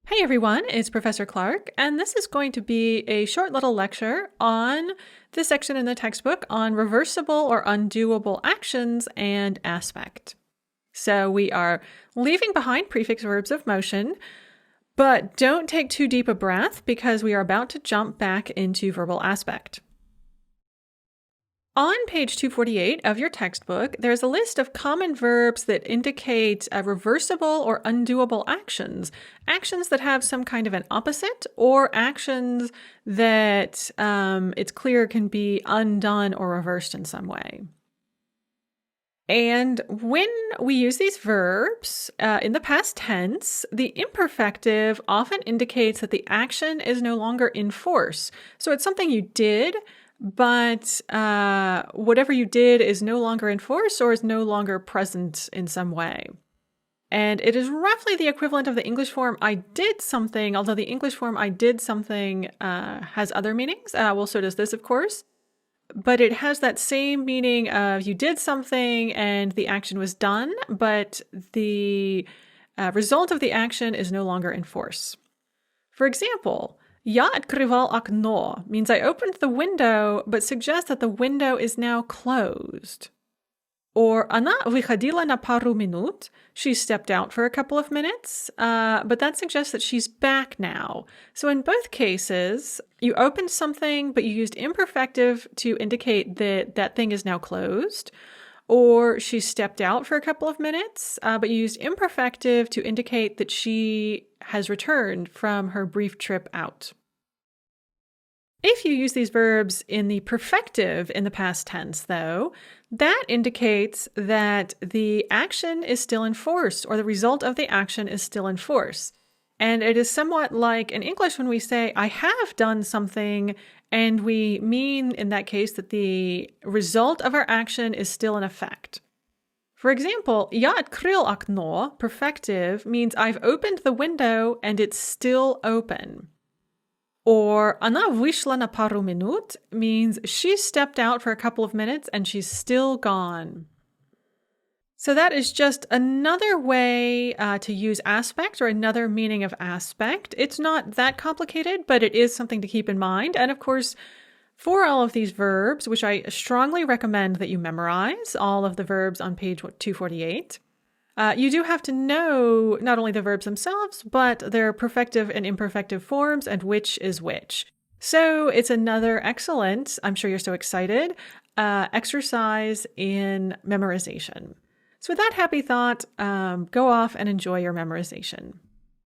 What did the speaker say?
Hey everyone, it's Professor Clark, and this is going to be a short little lecture on this section in the textbook on reversible or undoable actions and aspect. So we are leaving behind prefix verbs of motion, but don't take too deep a breath because we are about to jump back into verbal aspect. On page 248 of your textbook, there's a list of common verbs that indicate reversible or undoable actions, actions that have some kind of an opposite, or actions that it's clear can be undone or reversed in some way. And when we use these verbs in the past tense, the imperfective often indicates that the action is no longer in force. So it's something you did, but whatever you did is no longer in force or is no longer present in some way. And it is roughly the equivalent of the English form I did something, although the English form I did something has other meanings. Well, so does this, of course. But it has that same meaning of you did something and the action was done, but the result of the action is no longer in force. For example, "Я открывал окно" means I opened the window, but suggests that the window is now closed. Or "Она выходила на пару минут", she stepped out for a couple of minutes, but that suggests that she's back now. So in both cases, you opened something, but you used imperfective to indicate that that thing is now closed. Or she stepped out for a couple of minutes, but you used imperfective to indicate that she has returned from her brief trip out. If you use these verbs in the perfective in the past tense, though, that indicates that the action is still in force, or the result of the action is still in force. And it is somewhat like in English when we say, I have done something, and we mean in that case that the result of our action is still in effect. For example, "Я открыл окно", perfective, means I've opened the window and it's still open. Or "Она вышла на пару минут" means she stepped out for a couple of minutes and she's still gone. So that is just another way to use aspect, or another meaning of aspect. It's not that complicated, but it is something to keep in mind. And of course, for all of these verbs, which I strongly recommend that you memorize, all of the verbs on page 248, you do have to know not only the verbs themselves, but their perfective and imperfective forms and which is which. So it's another excellent, I'm sure you're so excited, exercise in memorization. So with that happy thought, go off and enjoy your memorization.